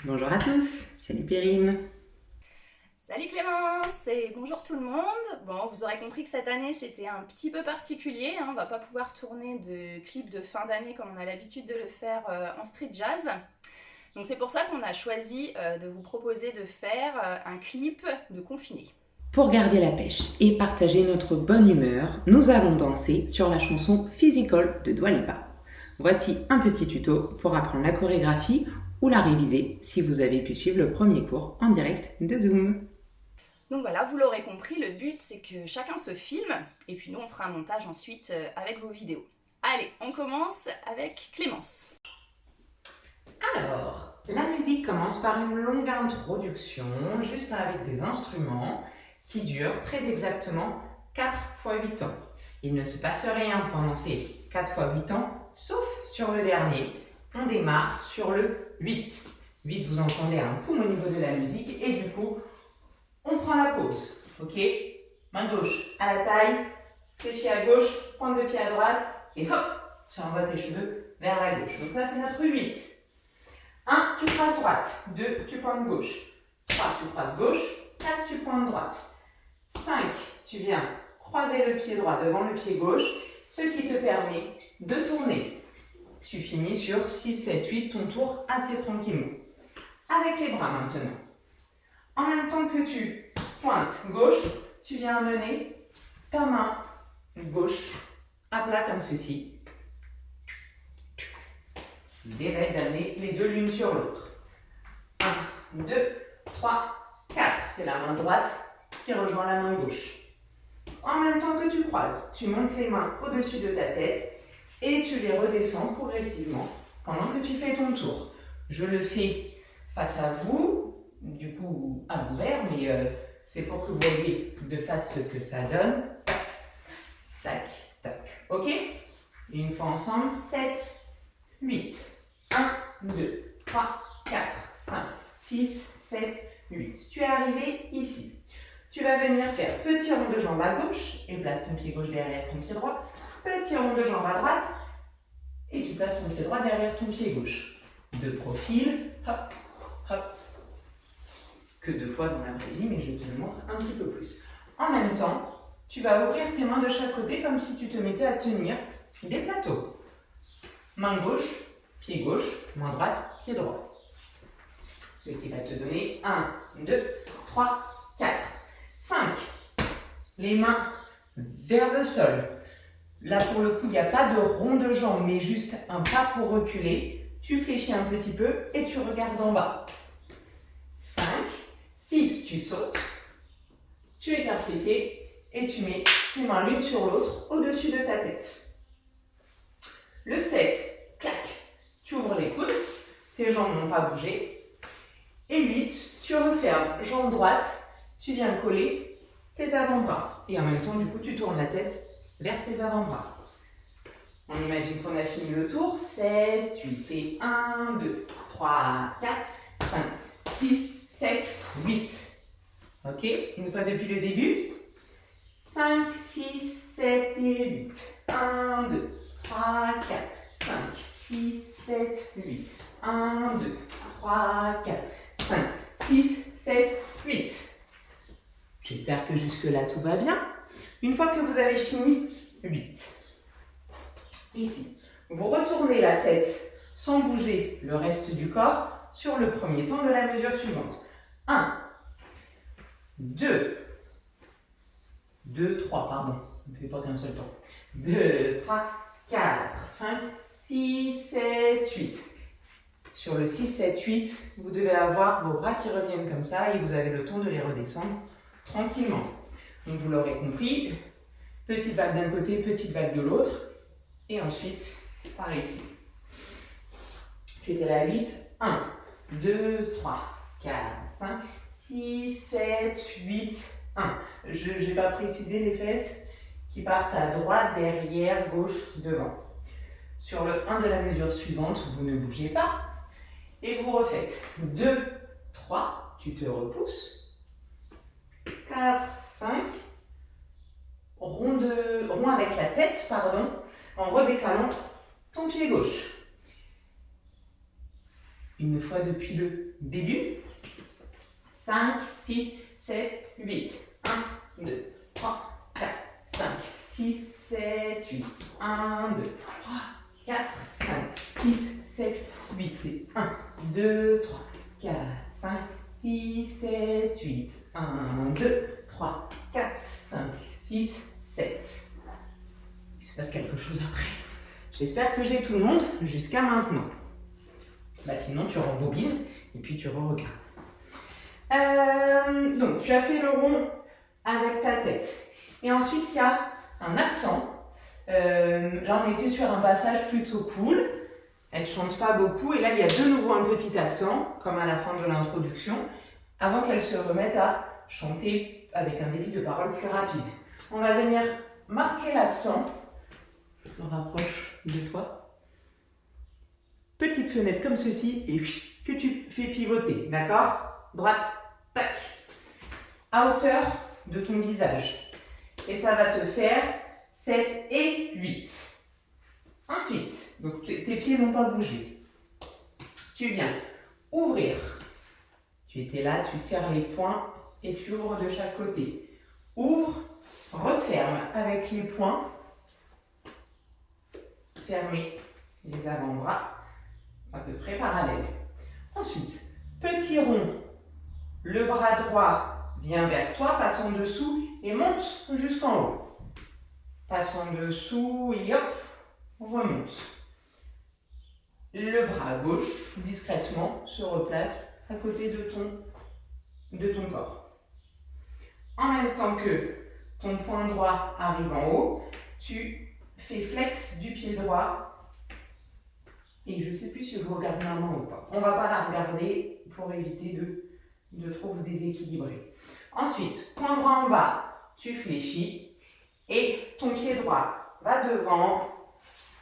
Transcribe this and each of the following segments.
Bonjour à tous, salut Perrine. Salut Clémence et bonjour tout le monde. Bon, vous aurez compris que cette année c'était un petit peu particulier, hein. On va pas pouvoir tourner de clips de fin d'année comme on a l'habitude de le faire en street jazz. Donc c'est pour ça qu'on a choisi de vous proposer de faire un clip de confiné. Pour garder la pêche et partager notre bonne humeur, nous allons danser sur la chanson Physical de Dua Lipa. Voici un petit tuto pour apprendre la chorégraphie ou la réviser si vous avez pu suivre le premier cours en direct de Zoom. Donc voilà, vous l'aurez compris, le but c'est que chacun se filme et puis nous on fera un montage ensuite avec vos vidéos. Allez, on commence avec Clémence. Alors, la musique commence par une longue introduction, juste avec des instruments qui durent très exactement 4 fois 8 ans. Il ne se passe rien pendant ces 4 fois 8 ans, sauf sur le dernier. On démarre sur le 8. 8, vous entendez un boum au niveau de la musique et du coup, on prend la pause. Ok? Main gauche à la taille, fléchis à gauche, pointe de pied à droite et hop, tu renvoies tes cheveux vers la gauche. Donc ça, c'est notre 8. 1, tu croises droite. 2, tu pointes gauche. 3, tu croises gauche. 4, tu pointes droite. 5, tu viens croiser le pied droit devant le pied gauche, ce qui te permet de tourner. Tu finis sur 6, 7, 8, ton tour assez tranquillement. Avec les bras maintenant. En même temps que tu pointes gauche, tu viens amener ta main gauche à plat comme ceci. L'idée d'amener les deux l'une sur l'autre. 1, 2, 3, 4. C'est la main droite qui rejoint la main gauche. En même temps que tu croises, tu montes les mains au-dessus de ta tête et tu les redescends progressivement pendant que tu fais ton tour. Je le fais face à vous, du coup à l'envers, mais c'est pour que vous voyez de face ce que ça donne. Tac, tac. Ok? Une fois ensemble, 7, 8. 1, 2, 3, 4, 5, 6, 7, 8. Tu es arrivé ici. Tu vas venir faire petit rond de jambe à gauche et place ton pied gauche derrière ton pied droit. Petit rond de jambe à droite et tu places ton pied droit derrière ton pied gauche. De profil, hop, hop. Que 2 fois dans la vraie vie, mais je te le montre un petit peu plus. En même temps, tu vas ouvrir tes mains de chaque côté comme si tu te mettais à tenir des plateaux. Main gauche, pied gauche, main droite, pied droit. Ce qui va te donner 1, 2, 3, 4, 5. Les mains vers le sol. Là, pour le coup, il n'y a pas de rond de jambe, mais juste un pas pour reculer. Tu fléchis un petit peu et tu regardes en bas. 5, 6, tu sautes. Tu écartes les pieds et tu mets tes mains l'une sur l'autre au-dessus de ta tête. Le 7, clac, tu ouvres les coudes, tes jambes n'ont pas bougé. Et 8, tu refermes, jambe droite, tu viens coller tes avant-bras. Et en même temps, du coup, tu tournes la tête vers tes avant-bras. On imagine qu'on a fini le tour. 7, 8 et 1, 2, 3, 4, 5, 6, 7, 8. Ok? Une fois depuis le début. 5, 6, 7 et 8. 1, 2, 3, 4, 5, 6, 7, 8. 1, 2, 3, 4, 5, 6, 7, 8. J'espère que jusque-là tout va bien. Une fois que vous avez fini, 8. Ici, vous retournez la tête sans bouger le reste du corps sur le premier temps de la mesure suivante. 1, 2, 2, 3, pardon. Ne fais pas qu'un seul temps. 2, 3, 4, 5, 6, 7, 8. Sur le 6, 7, 8, vous devez avoir vos bras qui reviennent comme ça et vous avez le temps de les redescendre tranquillement. Donc vous l'aurez compris, petite vague d'un côté, petite vague de l'autre. Et ensuite, par ici. Tu étais là à 8. 1, 2, 3, 4, 5, 6, 7, 8, 1. Je n'ai pas précisé les fesses qui partent à droite, derrière, gauche, devant. Sur le 1 de la mesure suivante, vous ne bougez pas. Et vous refaites 2, 3, tu te repousses. 4, 5, rond avec la tête, pardon, en redécalant ton pied gauche. Une fois depuis le début. 5, 6, 7, 8. 1, 2, 3, 4, 5, 6, 7, 8. 1, 2, 3, 4, 5, 6, 7, 8. Et 1, 2, 3, 4, 5, 6, 7, 8. 1, 2, 3, 4, 5, 6, 7. Il se passe quelque chose après. J'espère que j'ai tout le monde jusqu'à maintenant. Bah sinon, tu rembobines et puis tu re-regardes. Donc, tu as fait le rond avec ta tête. Et ensuite, il y a un accent. Là, on était sur un passage plutôt cool. Elle ne chante pas beaucoup. Et là, il y a de nouveau un petit accent, comme à la fin de l'introduction, avant qu'elle se remette à chanter avec un débit de parole plus rapide. On va venir marquer l'accent. Je me rapproche de toi. Petite fenêtre comme ceci et que tu fais pivoter. D'accord? Droite, tac. À hauteur de ton visage. Et ça va te faire 7 et 8. Ensuite, donc tes pieds n'ont pas bougé. Tu viens ouvrir. Tu étais là, tu serres les poings et tu ouvres de chaque côté. Ouvre, referme avec les poings. Fermez les avant-bras à peu près parallèles. Ensuite, petit rond. Le bras droit vient vers toi, passe en dessous et monte jusqu'en haut. Passe en dessous et hop, on remonte. Le bras gauche, discrètement, se replace à côté de ton corps. En même temps que ton poing droit arrive en haut, tu fais flex du pied droit. Et je ne sais plus si je regarde maman ou pas. On ne va pas la regarder pour éviter de trop vous déséquilibrer. Ensuite, point droit en bas, tu fléchis et ton pied droit va devant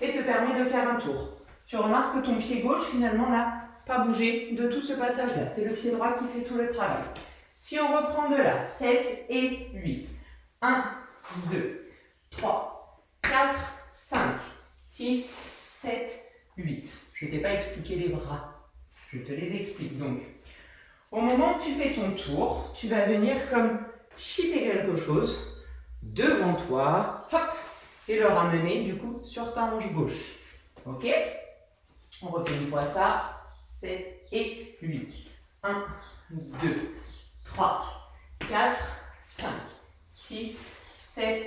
et te permet de faire un tour. Tu remarques que ton pied gauche finalement n'a pas bougé de tout ce passage-là. C'est le pied droit qui fait tout le travail. Si on reprend de là, 7 et 8. 1, 2, 3, 4, 5, 6, 7, 8. Je ne t'ai pas expliqué les bras. Je te les explique. Donc, au moment où tu fais ton tour, tu vas venir comme chipper quelque chose devant toi, hop, et le ramener du coup sur ta hanche gauche. Ok? On refait une fois ça. 7 et 8. 1, 2, 3, 4, 5, 6, 7,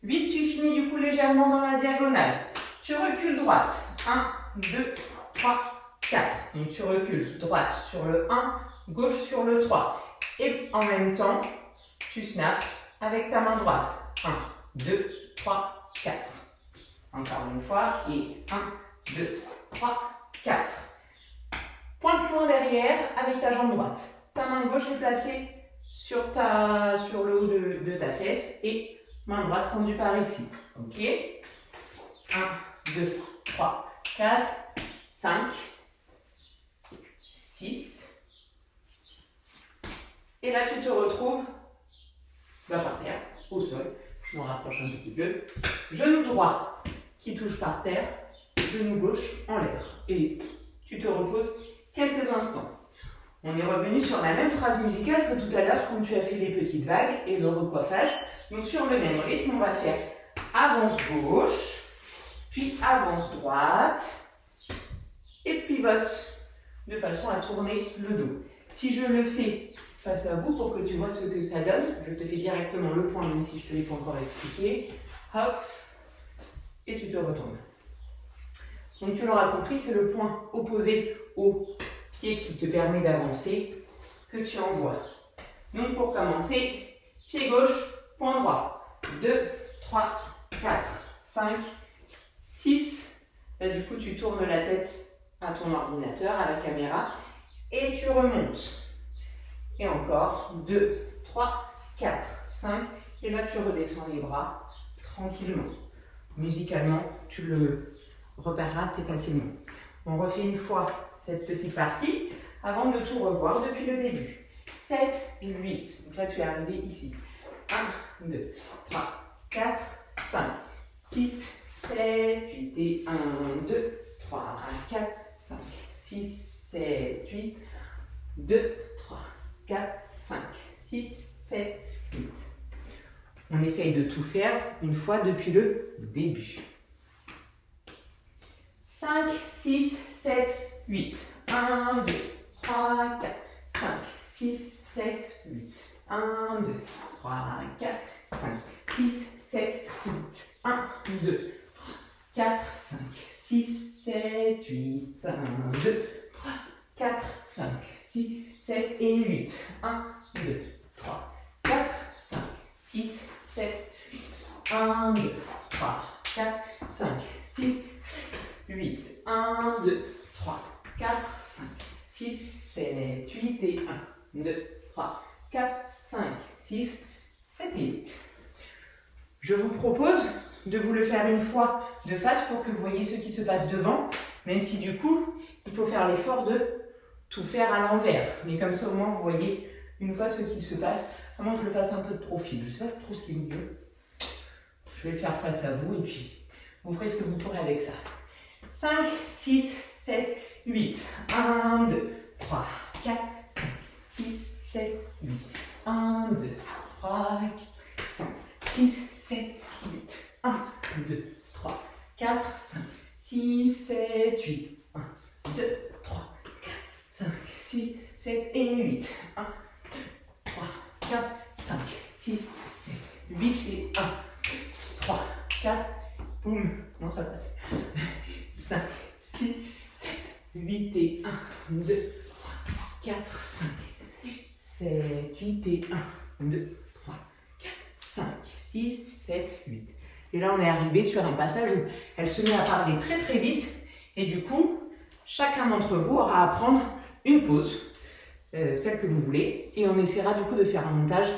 8. Tu finis du coup légèrement dans la diagonale. Tu recules droite. 1, 2, 3, 4. Donc tu recules droite sur le 1, gauche sur le 3. Et en même temps, tu snaps avec ta main droite. 1, 2, 3, 4. Encore une fois. Et 1, 2, 3, 4. Pointe loin derrière avec ta jambe droite. Ta main gauche est placée sur le haut de ta fesse et main droite tendue par ici. Ok? 1, 2, 3, 4, 5, 6. Et là, tu te retrouves par terre, au sol. Je m'en rapproche un petit peu. Genou droit qui touche par terre, genou gauche en l'air. Et tu te reposes quelques instants. On est revenu sur la même phrase musicale que tout à l'heure quand tu as fait les petites vagues et le recoiffage. Donc sur le même rythme, on va faire avance gauche, puis avance droite, et pivote de façon à tourner le dos. Si je le fais face à vous pour que tu vois ce que ça donne, je te fais directement le point, même si je ne te l'ai pas encore expliqué. Hop, et tu te retournes. Donc tu l'auras compris, c'est le point opposé au pied qui te permet d'avancer que tu envoies. Donc pour commencer, pied gauche, point droit. 2, 3, 4, 5, 6. Là du coup tu tournes la tête à ton ordinateur, à la caméra, et tu remontes. Et encore, 2, 3, 4, 5. Et là tu redescends les bras tranquillement. Musicalement, tu le repéreras assez facilement. On refait une fois cette petite partie avant de tout revoir depuis le début. 7 et 8. Donc là, tu es arrivé ici. 1, 2, 3, 4, 5, 6, 7, 8 et 1, 2, 3, 4, 5, 6, 7, 8. 2, 3, 4, 5, 6, 7, 8. On essaye de tout faire une fois depuis le début. 5, 6, 7, 8. 1, 2, 3, 4, 5, 6, 7, 8. 1, 2, 3, 4, 5, 6, 7, 8. 1, 2, 4, 5, 6, 7, 8. 1, 2, 3, 4, 5, 6, 7 et 8. 1, 2, 3, 4, 5, 6, 7, 8. 1, 2, 3, 4, 5, 6, 8. 1, 2, 3, 4, 5, 6, 7, 8 et 1, 2, 3, 4, 5, 6, 7 et 8. Je vous propose de vous le faire une fois de face pour que vous voyez ce qui se passe devant, même si du coup, il faut faire l'effort de tout faire à l'envers. Mais comme ça, au moins, vous voyez une fois ce qui se passe. Vraiment que je le fasse un peu de profil. Je ne sais pas trop ce qui est mieux. Je vais le faire face à vous et puis vous ferez ce que vous pourrez avec ça. 5, 6, 7, 8. 1, 2, 3, 4, 5, 6, 7, 8. 1, 2, 3, 4, 5, 6, 7, 8. 1, 2, 3, 4, 5, 6, 7, 8. 1, 2, 3, 4, 5, 6, 7 et 8. 1, 2, 3, 4, 5, 6, 7, 8 et 1, 3, 4, boum, comment ça passe 5, 6, 7, 8 et 1, 2, 3, 4, 5, 7, 8 et 1, 2, 3, 4, 5, 6, 7, 8. Et là, on est arrivé sur un passage où elle se met à parler très très vite et du coup, chacun d'entre vous aura à prendre une pause, celle que vous voulez, et on essaiera du coup de faire un montage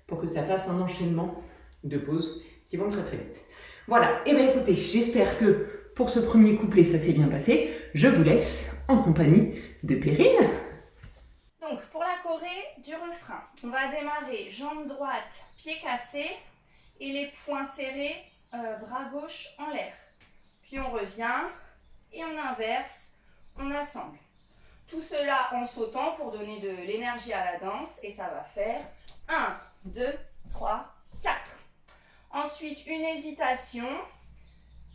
pour que ça fasse un enchaînement de pauses qui vont très très vite. Voilà, et bien écoutez, j'espère que pour ce premier couplet ça s'est bien passé. Je vous laisse en compagnie de Perrine. Donc pour la choré du refrain, on va démarrer jambe droite, pied cassé et les poings serrés, bras gauche en l'air. Puis on revient et on inverse, on assemble. Tout cela en sautant pour donner de l'énergie à la danse et ça va faire 1, 2, 3, 4. Ensuite, une hésitation.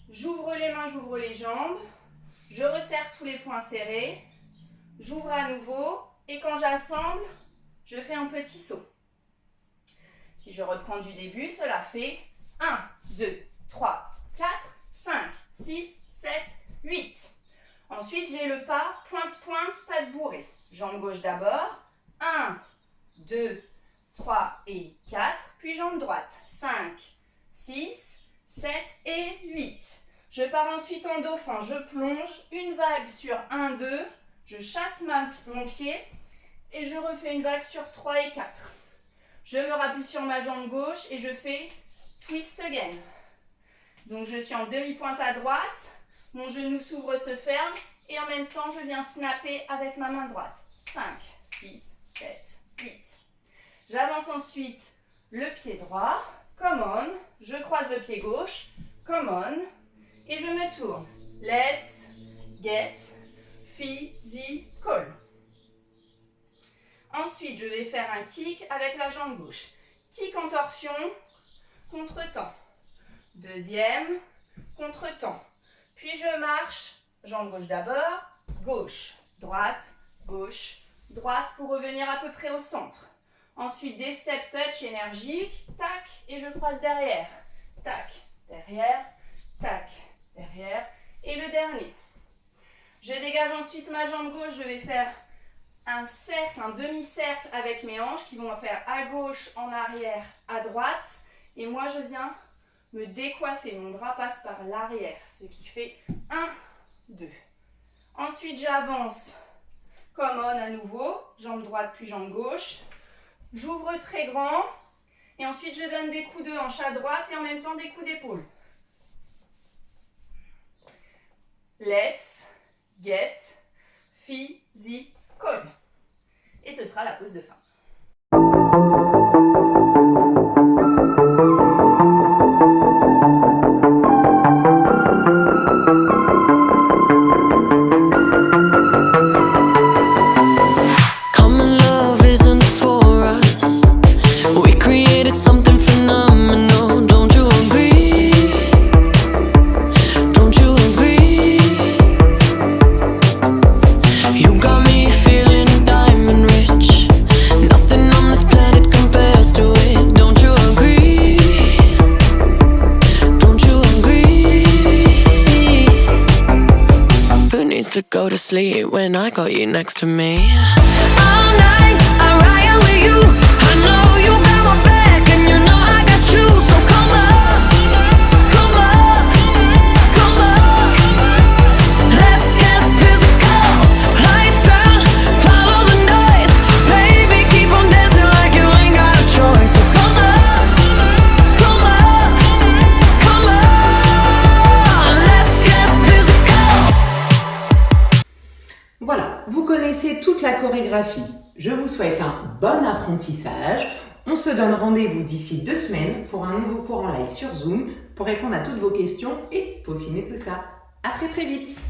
J'ouvre les mains, j'ouvre les jambes. Je resserre tous les poings serrés. J'ouvre à nouveau et quand j'assemble, je fais un petit saut. Si je reprends du début, cela fait 1, 2, 3, 4, 5, 6, 7, 8. Ensuite, j'ai le pas pointe-pointe, pas de bourrée. Jambe gauche d'abord. 1, 2, 3 et 4. Puis jambe droite. 5, 6, 7 et 8. Je pars ensuite en dauphin. Je plonge. Une vague sur 1, 2. Je chasse mon pied. Et je refais une vague sur 3 et 4. Je me rappuie sur ma jambe gauche et je fais twist again. Donc je suis en demi-pointe à droite. Mon genou s'ouvre, se ferme et en même temps, je viens snapper avec ma main droite. 5, 6, 7, 8. J'avance ensuite le pied droit. Come on. Je croise le pied gauche. Come on. Et je me tourne. Let's get physical. Ensuite, je vais faire un kick avec la jambe gauche. Kick en torsion, contre-temps. Deuxième, contre-temps. Puis je marche, jambe gauche d'abord, gauche, droite, pour revenir à peu près au centre. Ensuite, des step touch énergiques, tac, et je croise derrière. Tac, derrière, et le dernier. Je dégage ensuite ma jambe gauche, je vais faire un cercle, un demi-cercle avec mes hanches qui vont faire à gauche, en arrière, à droite. Et moi, je viens me décoiffer. Mon bras passe par l'arrière, ce qui fait 1, 2. Ensuite, j'avance comme on à nouveau, jambe droite puis jambe gauche. J'ouvre très grand et ensuite je donne des coups de hanche à droite et en même temps des coups d'épaule. Let's get physical. Et ce sera la pause de fin. sleep when I got you next to me. All night, I ride with you. I know you got my back and you know I got you. So come up, come up, come up. Let's get physical. Lights out, follow the noise. Baby, keep on dancing like you ain't got a choice. So come up, come up, come up. Let's get physical. Voilà, vous connaissez toute la chorégraphie. Je vous souhaite un bon apprentissage. On se donne rendez-vous d'ici 2 semaines pour un nouveau cours en live sur Zoom pour répondre à toutes vos questions et peaufiner tout ça. À très très vite!